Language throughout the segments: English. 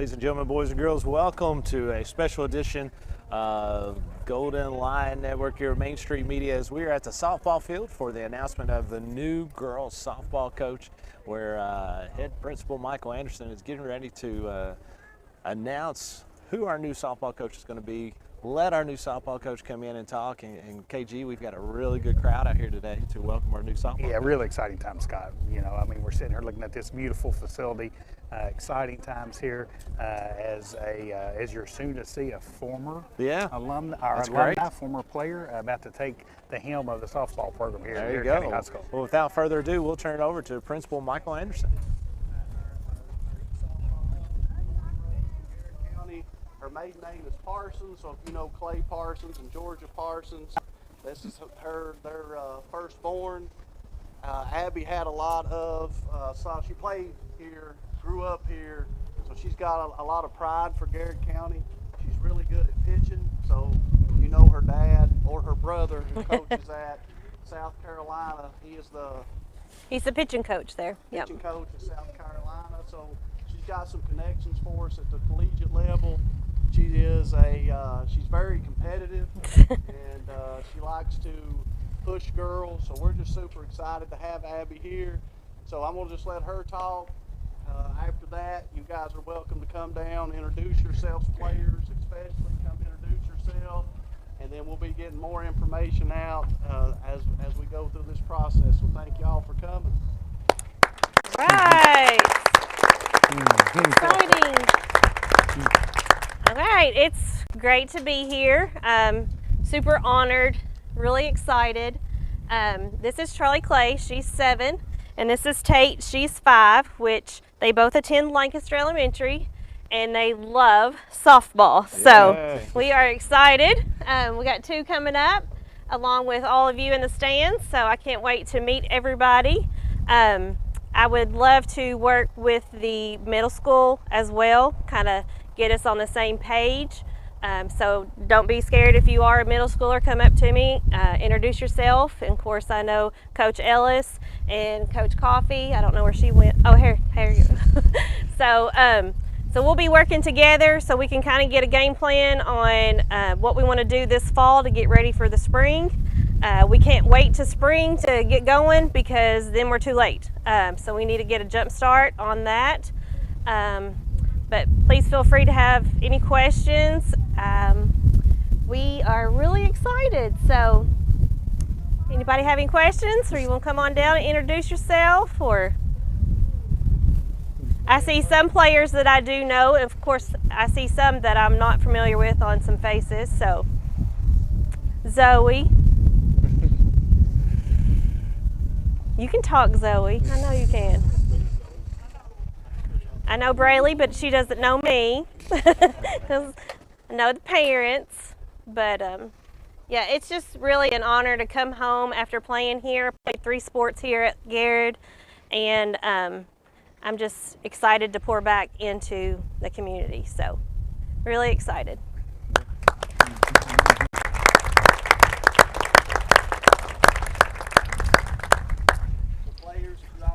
Ladies and gentlemen, boys and girls, welcome to a special edition of Golden Lion Network here at Main Street Media as we are at the softball field for the announcement of the new girls softball coach, where head principal Michael Anderson is getting ready to announce who our new softball coach is going to be. Let our new softball coach come in and talk. And KG, we've got a really good crowd out here today to welcome our new softball coach. Yeah, really exciting time, Scott. You know, I mean, we're sitting here looking at this beautiful facility. Exciting times here as you're soon to see a former alumni, former player about to take the helm of the softball program here at Garrett County High School. Well, without further ado, we'll turn it over to Principal Michael Anderson. Her maiden name is Parsons, so if you know Clay Parsons and Georgia Parsons, this is their firstborn. Abby had a lot of, so she played here, grew up here, so she's got a lot of pride for Garrett County. She's really good at pitching, so you know her dad or her brother who coaches at South Carolina. He's the pitching coach there. Pitching coach at South Carolina, so she's got some connections for us at the collegiate level. She is she's very competitive and she likes to push girls, so we're just super excited to have Abby here. So I'm gonna just let her talk. After that, you guys are welcome to come down, introduce yourselves, players especially, come introduce yourself, and then we'll be getting more information out as we go through this process. So thank y'all for coming. Right. Exciting. All right, it's great to be here. Super honored, really excited. This is Charlie Clay, she's 7, and this is Tate, she's 5, which they both attend Lancaster Elementary, and they love softball. So we are excited. We got 2 coming up, along with all of you in the stands, so I can't wait to meet everybody. I would love to work with the middle school as well, kind of get us on the same page. So don't be scared if you are a middle schooler, come up to me, introduce yourself. And of course I know Coach Ellis and Coach Coffey. I don't know where she went. Oh, here you go. So we'll be working together so we can kind of get a game plan on what we want to do this fall to get ready for the spring. We can't wait to spring to get going because then we're too late. So we need to get a jump start on that. But please feel free to have any questions. We are really excited. So anybody have any questions, or you want to come on down and introduce yourself? Or I see some players that I do know, and of course I see some that I'm not familiar with on some faces. So Zoe. You can talk, Zoe. I know you can. I know Braylee, but she doesn't know me because I know the parents. But yeah, it's just really an honor to come home after playing here. I played 3 sports here at Garrett, and I'm just excited to pour back into the community. So really excited.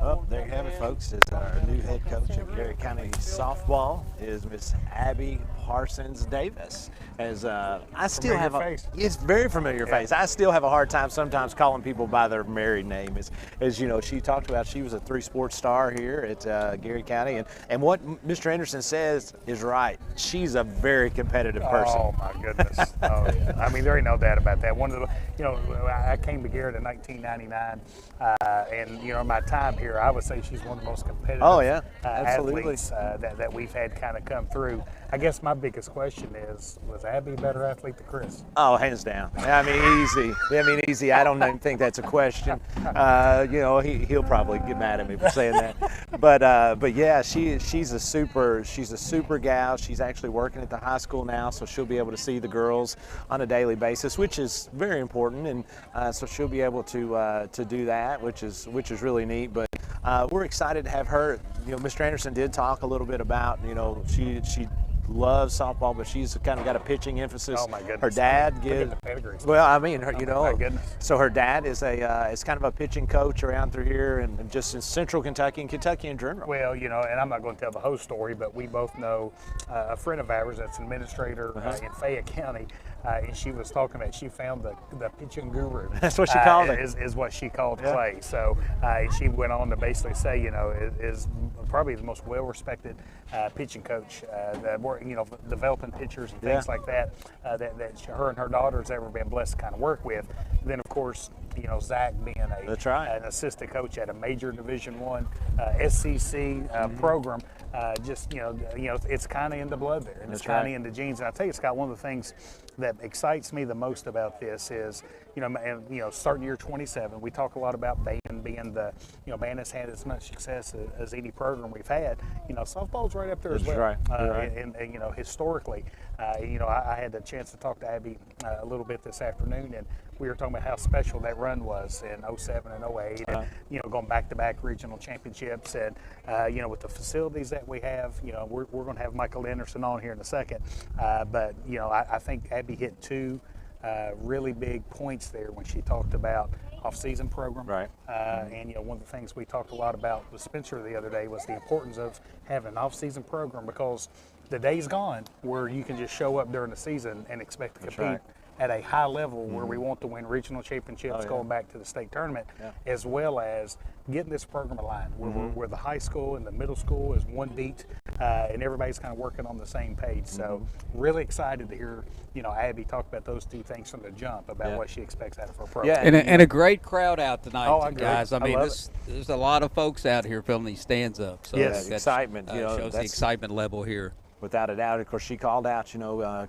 Oh, there you have it, folks. Is our new head coach of Garrett County softball is Miss Abby Parsons Davis. As I still have it's very familiar face. I still have a hard time sometimes calling people by their married name. As you know, she talked about she was a 3-sport star here at Garrett County, and what Mr. Anderson says is right. She's a very competitive person. Oh my goodness! Oh yeah. I mean, there ain't no doubt about that. One of the, you know, I came to Garrett in 1999, and you know, my time here, I would say she's one of the most competitive athletes that we've had kind of come through. I guess my biggest question is, was Abby a better athlete than Chris? Oh, hands down. I mean, easy. I don't even think that's a question. You know, he'll probably get mad at me for saying that. But yeah, she's a super gal. She's actually working at the high school now, so she'll be able to see the girls on a daily basis, which is very important. And so she'll be able to do that, which is really neat. But we're excited to have her. You know, Mr. Anderson did talk a little bit about, you know, she loves softball, but she's kind of got a pitching emphasis. Oh my goodness! Her dad gives. Well, I mean, her, my goodness. So her dad is is kind of a pitching coach around through here, and just in Central Kentucky and Kentucky in general. Well, and I'm not going to tell the whole story, but we both know a friend of ours that's an administrator in Fayette County. And she was talking about she found the pitching guru. That's what she called it. Is what she called Clay. So she went on to basically say, is probably the most well-respected pitching coach that developing pitchers and things like that that her and her daughter's ever been blessed to kind of work with. Then of course, Zach being an assistant coach at a major Division I SCC program, it's kind of in the blood there, and it's kind of in the genes. And I tell you, Scott, one of the things that excites me the most about this is, starting year 27, we talk a lot about band being the, band has had as much success as any program we've had. Softball's right up there as well. Right. And historically, I had the chance to talk to Abby a little bit this afternoon, and we were talking about how special that run was in 07 and 08, and, going back-to-back regional championships. And, with the facilities that we have, we're going to have Michael Anderson on here in a second. But, I think Abby hit two really big points there when she talked about off-season program. Right. And, one of the things we talked a lot about with Spencer the other day was the importance of having an off-season program, because the day's gone where you can just show up during the season and expect to compete at a high level where we want to win regional championships, going back to the state tournament, as well as getting this program aligned where the high school and the middle school is one beat, and everybody's kind of working on the same page. So really excited to hear, Abby talk about those two things from the jump about what she expects out of her program. Yeah, and a great crowd out tonight, guys. I mean, there's a lot of folks out here filling these stands up. So excitement. Shows the excitement level here. Without a doubt. Of course, she called out,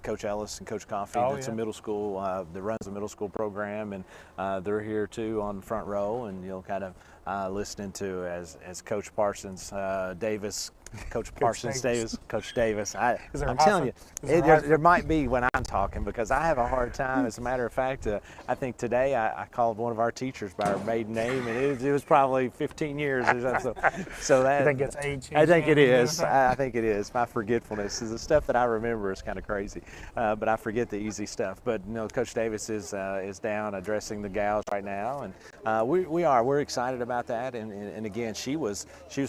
Coach Ellis and Coach Coffey. That's a middle school that runs a middle school program, and they're here too on the front row, and you'll kind of listening to as Coach Parsons Davis. Coach Parsons Davis, Coach Davis. I'm telling you, there might be when I'm talking, because I have a hard time. As a matter of fact, I think today I called one of our teachers by her maiden name, and it was probably 15 years or so. So that, I think it's age. I think it is. I think it is. My forgetfulness is the stuff that I remember is kind of crazy, but I forget the easy stuff. But Coach Davis is down addressing the gals right now, and we're excited about that. And again, she was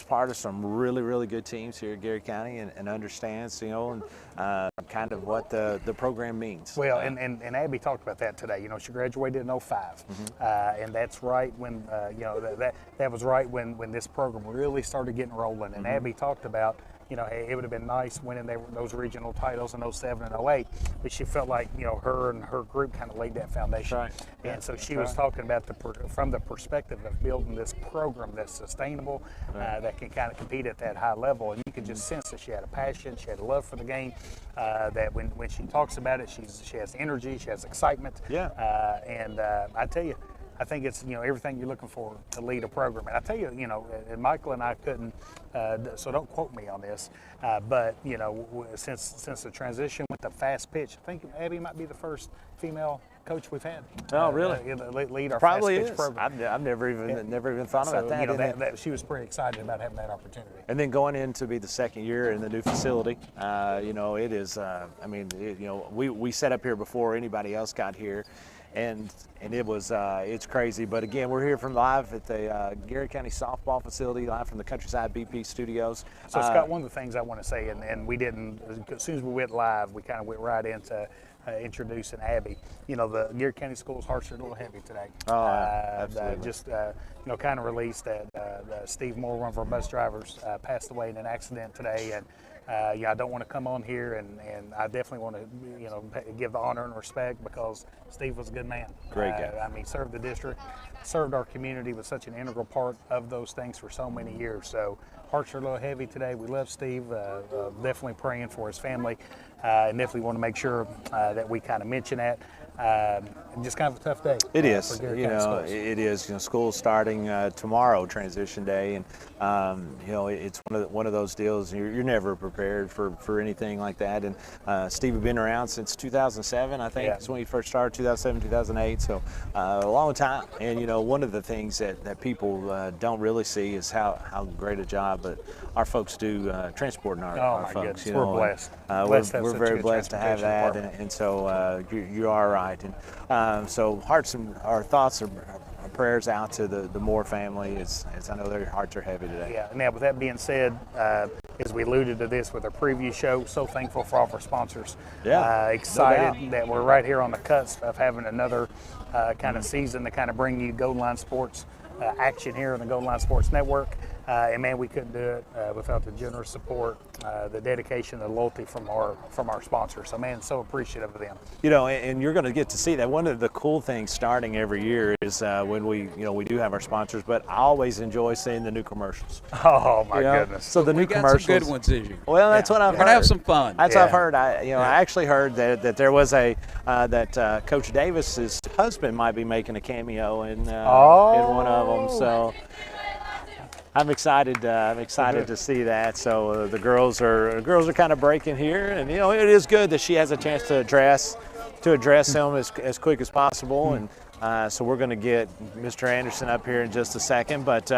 part of some really good teams here at Gary County, and understands, kind of what the program means. Well, and Abby talked about that today. She graduated in 05, and that's right when, that was right when this program really started getting rolling. And Abby talked about, it would have been nice winning those regional titles in 07 and 08, but she felt like, her and her group kind of laid that foundation. Right. And so she was talking about from the perspective of building this program that's sustainable, that can kind of compete at that high level. And you could just sense that she had a passion, she had a love for the game, that when she talks about it, she has energy, she has excitement. Yeah. And I tell you, I think it's everything you're looking for to lead a program. And I tell you, and Michael and I couldn't, so don't quote me on this, but since the transition with the fast pitch, I think Abby might be the first female coach we've had. Oh, really? Lead our probably fast pitch program. I've never even thought about that. That she was pretty excited about having that opportunity. And then going in to be the second year in the new facility, it is. We set up here before anybody else got here. And it was it's crazy, but again, we're here from live at the Gary County softball facility, live from the Countryside BP studios. So Scott, one of the things I want to say, and we didn't, as soon as we went live, we kind of went right into introducing Abby. The Gary County schools hearts are a little heavy today. Oh, absolutely. Just kind of released that Steve Moore, one of our bus drivers, passed away in an accident today, and I don't want to come on here, and I definitely want to, give the honor and respect, because Steve was a good man. Great guy. Served the district, served our community, was such an integral part of those things for so many years. So hearts are a little heavy today. We love Steve. Definitely praying for his family, and definitely want to make sure that we kind of mention that. Just kind of a tough day. It is. For Garrett You County know, schools. it is. You know, school's starting tomorrow, transition day, and you know, it's one of those deals. You're never prepared for anything like that. And Steve had been around since 2007, I think. Yeah. That's when he first started. 2007, 2008. So a long time. And you know, one of the things that people don't really see is how great a job that our folks do transporting our my folks. goodness. You We're know, blessed. and, Blessed to have we're such a very good blessed to have that, transportation and so you are right. And so our thoughts are our prayers out to the Moore family, as I know their hearts are heavy today. Yeah. Now, with that being said, as we alluded to this with our preview show, so thankful for all of our sponsors. Yeah, Excited no doubt. that we're right here on the cusp of having another kind of season to kind of bring you Golden Line Sports action here on the Golden Line Sports Network. And man, we couldn't do it without the generous support, the dedication, the loyalty from our sponsors. So man, so appreciative of them. You know, and you're going to get to see that. One of the cool things starting every year is when we do have our sponsors, but I always enjoy seeing the new commercials. Oh my You know? goodness! So the new We got commercials. some good ones this year. Well, that's what I've We're heard. gonna have some fun. That's what I've Yeah. heard. I actually heard that there was that Coach Davis's husband might be making a cameo in one of them. So I'm excited. I'm excited to see that. So the girls are kind of breaking here, and you know, it is good that she has a chance to address them as quick as possible. And so we're going to get Mr. Anderson up here in just a second. But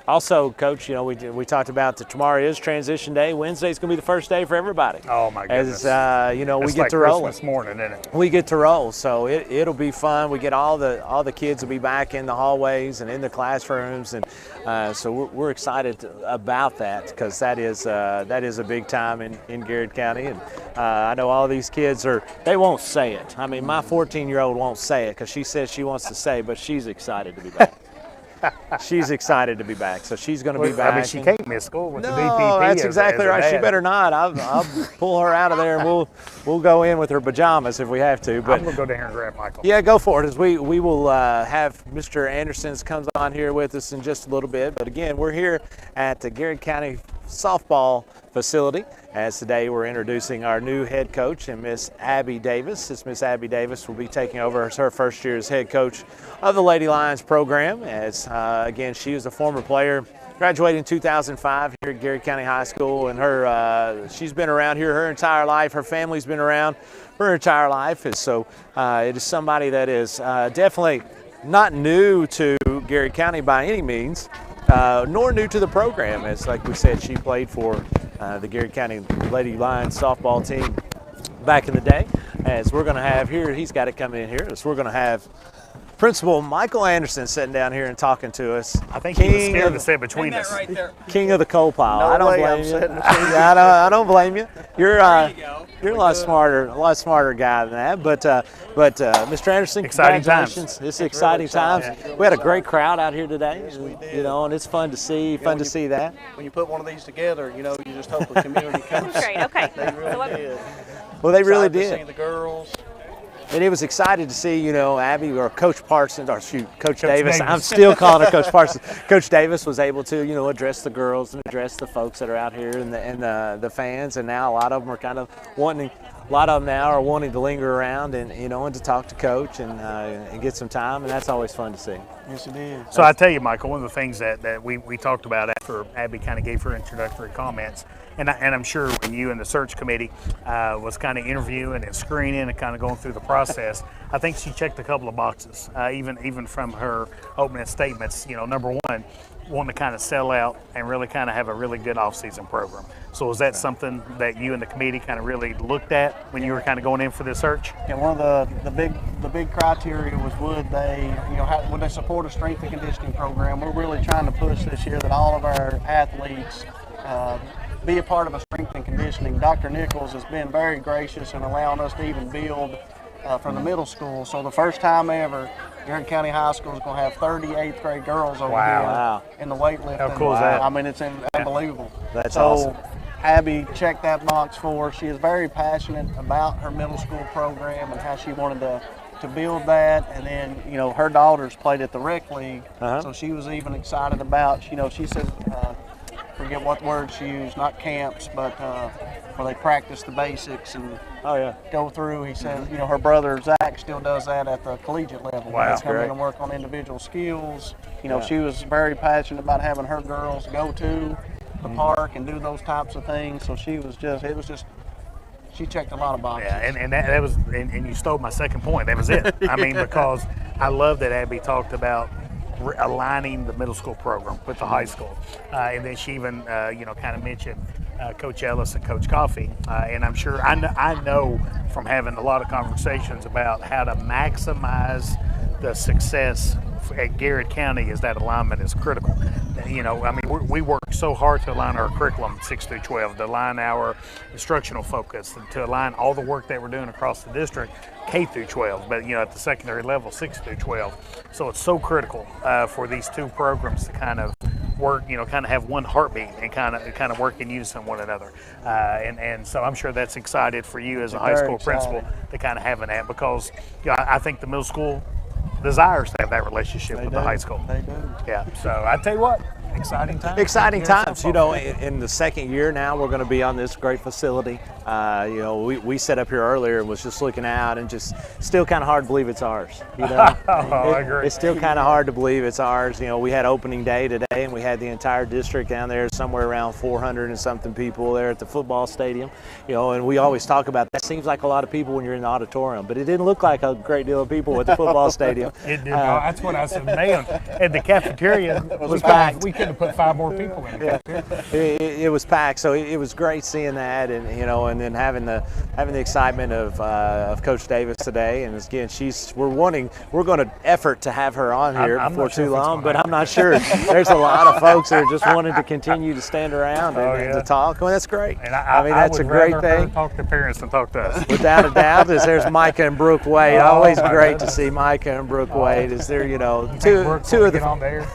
also, Coach, you know, we talked about that tomorrow is transition day. Wednesday's going to be the first day for everybody. Oh my goodness! As you know, we It's get like to roll. Christmas morning, isn't it? We get to roll, so it'll be fun. We get all the kids will be back in the hallways and in the classrooms, and so we're excited about that, because that is a big time in Garrett County. And I know all these kids they won't say it. I mean, my 14-year-old won't say it because she says she wants to say, but she's excited to be back. She's excited to be back, so she's going to be back. I mean, she can't miss school with the No, DPP. that's as exactly a right. She dad. better not. I'll pull her out of there, and we'll go in with her pajamas if we have to. But I'm gonna go down here and grab Michael. yeah, go for it. As we will have Mr. Anderson comes on here with us in just a little bit. But again, we're here at the Garrett County softball facility, as today we're introducing our new head coach, and Miss Abby Davis. Miss Abby Davis will be taking over as her first year as head coach of the Lady Lions program. As again, she was a former player, graduated in 2005 here at Garrett County High School, and she's been around here her entire life. Her family's been around her entire life, and so it is somebody that is definitely not new to Garrett County by any means, nor new to the program. As like we said, she played for the Garrett County Lady Lions softball team back in the day. As we're going to have here, he's got it coming in here. So we're going to have Principal Michael Anderson sitting down here and talking to us. I think he was scared to sit between us. Right there. King of the coal pile. No I don't way blame I'm you. sitting between Yeah, I don't blame you. You're you're a lot We're smarter guy than that. But Mr. Anderson, Exciting times. congratulations. It's exciting times. We had a great crowd out here today. Yes, we did. You know, and it's fun to see. Fun to see that. When you put one of these together, you know, you just hope the community comes. Great. Okay. They really did. Well, they really Excited to did. see the girls. And it was excited to see, you know, Abby or Coach Parsons, or shoot, Coach Davis. Davis. I'm still calling her Coach Parsons. Coach Davis was able to, you know, address the girls and address the folks that are out here and the fans. And now a lot of them are kind of wanting to linger around and, you know, and to talk to Coach and get some time. And that's always fun to see. Yes, it is. So I tell you, Michael, one of the things that we talked about after Abby kind of gave her introductory comments, and I'm sure when you and the search committee was kind of interviewing and screening and kind of going through the process, I think she checked a couple of boxes, even from her opening statements. You know, number one, wanting to kind of sell out and really kind of have a really good off-season program. So is that something that you and the committee kind of really looked at when you were kind of going in for this search? Yeah, one of the big criteria was would they support a strength and conditioning program. We're really trying to push this year that all of our athletes be a part of a strength and conditioning. Dr. Nichols has been very gracious in allowing us to even build from the middle school. So the first time ever, Garrett County High School is going to have 30 8th grade girls over Wow. here in the weightlifting. How cool is that? I mean, it's unbelievable. That's so, awesome. Abby checked that box for us. She is very passionate about her middle school program and how she wanted to build that. And then, you know, her daughters played at the rec league, so she was even excited about, you know, she said, forget what word she used, not camps, but where they practice the basics and go through. He said, you know, her brother Zach she still does that at the collegiate level. Wow. Come in and work on individual skills. You know, she was very passionate about having her girls go to the park and do those types of things. So she was just, she checked a lot of boxes. Yeah, and that was, and you stole my second point. That was it. I mean, because I love that Abby talked about aligning the middle school program with the high school, and then she even, you know, kind of mentioned Coach Ellis and Coach Coffey, and I'm sure I know from having a lot of conversations about how to maximize the success at Garrett County is that alignment is critical. You know, I mean, we work so hard to align our curriculum 6 through 12, to align our instructional focus, to align all the work that we're doing across the district, K through 12, but you know, at the secondary level, 6 through 12. So it's so critical for these two programs to kind of work, you know, kind of have one heartbeat and kind of work in unison with one another. And so I'm sure that's excited for you as a high school principal to kind of having that, because you know, I think the middle school desires to have that relationship with the high school. They do. Yeah. So I tell you what, exciting times. Exciting times. You know, in the second year now, we're going to be on this great facility. You know, we set up here earlier and was just looking out, and just still kind of hard to believe it's ours. You know, I agree. It's still kind of hard to believe it's ours. You know, we had opening day today, and we had the entire district down there, somewhere around 400 and something people there at the football stadium. You know, and we always talk about that seems like a lot of people when you're in the auditorium, but it didn't look like a great deal of people at the football stadium. It did not. That's what I said. Man, at the cafeteria was packed. We could have put 5 more people in the cafeteria. It was packed, so it was great seeing that, and you know, and then having the excitement of Coach Davis today. And again, we're going to effort to have her on here before too long, but I'm not sure. There's a lot of folks that are just wanting to continue to stand around and to talk. Well, that's great. And I mean, that's a great thing. Talk to parents and talk to us. Without a doubt, there's Micah and Brooke Wade. Always great to see Micah and Brooke Wade. Is there, you know, two of the. On there?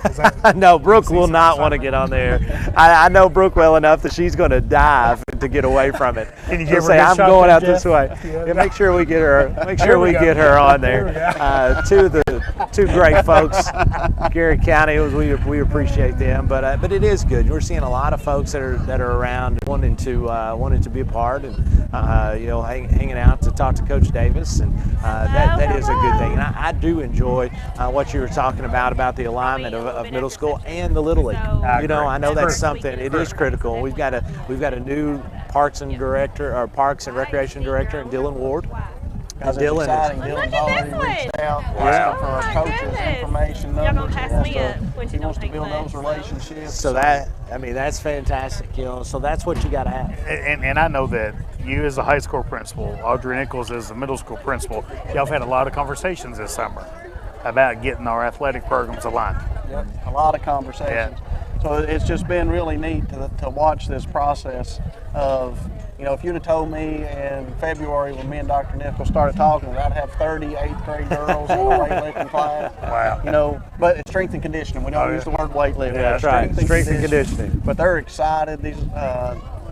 No, Brooke will not want to get on there. I know Brooke well enough that she's going to dive to get away from it. Can you She'll give her say, a "I'm shot going there, out Jeff?" this way." Yeah, make sure we get her. Make sure we go. get her on there. Two great folks, Garrett County. We appreciate them, but it is good. We're seeing a lot of folks that are around wanting to be a part, and you know, hanging out to talk to Coach Davis, and that is a good thing. And I do enjoy what you were talking about the alignment of middle school and the Little League. You know, I know that's something. It is critical. We've got a new Parks and Recreation Director in Dylan Ward. Because it's exciting. Dylan's already reached out for our coaches' information numbers. Y'all gonna pass me up when He you don't wants to take build notes. those relationships. So that's fantastic, you know. So that's what you got to have. And I know that you as a high school principal, Audrey Nichols as a middle school principal, y'all have had a lot of conversations this summer about getting our athletic programs aligned. Yep, a lot of conversations. So it's just been really neat to watch this process of, you know, if you'd have told me in February when me and Dr. Nichols started talking that I'd have 30 8th grade girls in a weightlifting class. Wow. You know, but it's strength and conditioning. We don't use the word weightlifting. Yeah, that's right. Strength and conditioning. But they're excited. These,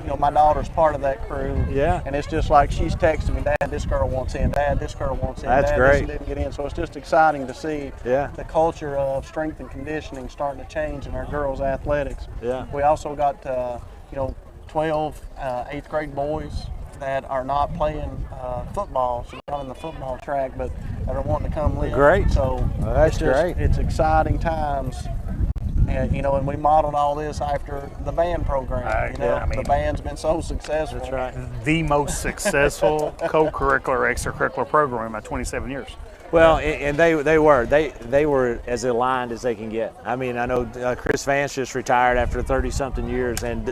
you know, my daughter's part of that crew. Yeah. And it's just like she's texting me, "Dad, this girl wants in. Dad, this girl wants in. That's Dad, great. this didn't get in." So it's just exciting to see Yeah. the culture of strength and conditioning starting to change in our girls' athletics. Yeah. We also got, you know, 12 8th grade boys that are not playing football, so they're not in the football track, but that are wanting to come live. Great. So That's it's just, great. It's exciting times. And, you know, and we modeled all this after the band program. You know, I mean, the band's been so successful. That's right. The most successful co-curricular, extracurricular program in my 27 years. Well, and they were as aligned as they can get. I mean, I know Chris Vance just retired after 30-something years, and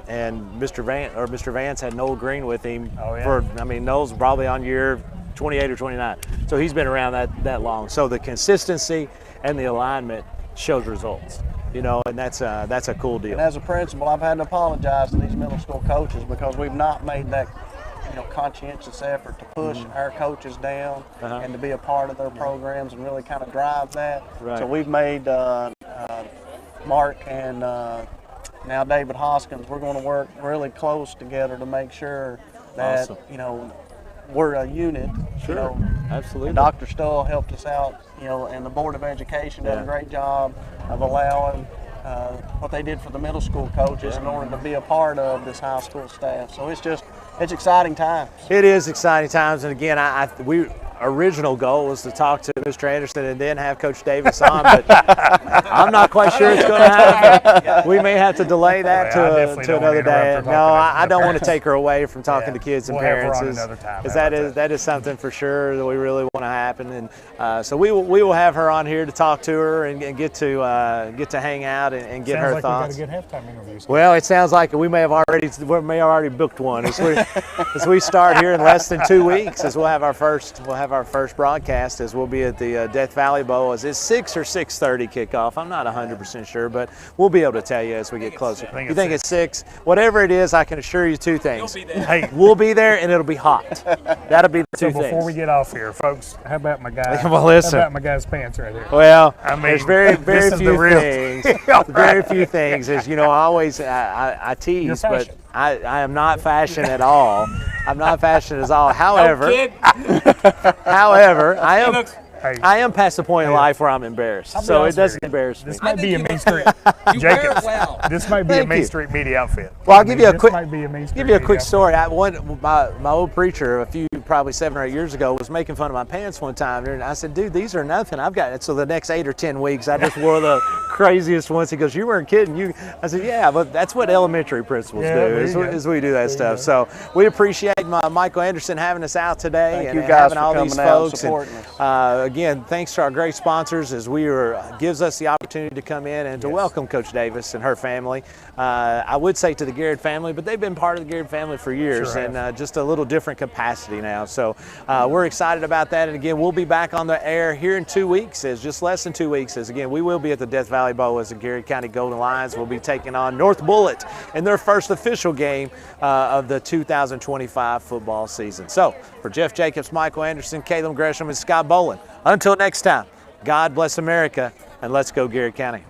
Mr. Vance had Noel Green with him for. I mean, Noel's probably on year 28 or 29, so he's been around that long. So the consistency and the alignment shows results. You know, and that's a cool deal. And as a principal, I've had to apologize to these middle school coaches because we've not made that, you know, conscientious effort to push our coaches down and to be a part of their programs and really kind of drive that. Right. So we've made Mark and now David Hoskins, we're going to work really close together to make sure that, you know, we're a unit. Sure, you know. absolutely. And Dr. Stull helped us out, you know, and the Board of Education did a great job of allowing what they did for the middle school coaches in order to be a part of this high school staff. So it's exciting times. It is exciting times, and again, original goal was to talk to Mr. Anderson and then have Coach Davis on, but I'm not quite sure it's going to happen. We may have to delay that to another day. No, I don't want to take her away from talking to kids and parents. That is something for sure that we really want to happen, and so we will have her on here to talk to her and get to hang out and get her thoughts. We got a good halftime interview. Well, it sounds like we may have already booked one as we start here in less than 2 weeks. As we'll have our first broadcast, as we'll be at the Death Valley Bowl. Is it 6 or 6:30 kickoff? I'm not 100% sure, but we'll be able to tell you as we get closer. You think it's 6? Whatever it is, I can assure you 2 things. Hey, we'll be there and it'll be hot. That'll be the 2 things. Before we get off here, folks, how about my guy? Well, listen. How about my guy's pants right here? Well, I mean, there's very few things. Very few things. As you know, I tease, but I am not fashion at all. I'm not fashion at all. However, I am past the point in life where I'm embarrassed, so it doesn't embarrass me. This might be a Main Street. Jacobs, this might be a Main Street Media outfit. Well, I'll give you a quick story. My old preacher, probably 7 or 8 years ago, was making fun of my pants one time, and I said, "Dude, these are nothing. I've got it." So the next 8 or 10 weeks, I just wore the craziest ones. He goes, "You weren't kidding." I said, "Yeah, but that's what elementary principals do. Is we do that stuff." So we appreciate Michael Anderson having us out today and having all these folks. Again, thanks to our great sponsors as gives us the opportunity to come in and to welcome Coach Davis and her family. I would say to the Garrett family, but they've been part of the Garrett family for years, and just a little different capacity now. So we're excited about that. And again, we'll be back on the air here in 2 weeks, just less than 2 weeks. Again, we will be at the Death Valley Bowl as the Garrett County Golden Lions will be taking on North Bullitt in their first official game of the 2025 football season. So for Jeff Jacobs, Michael Anderson, Caleb Gresham, and Scott Boland, until next time, God bless America, and let's go Garrett County.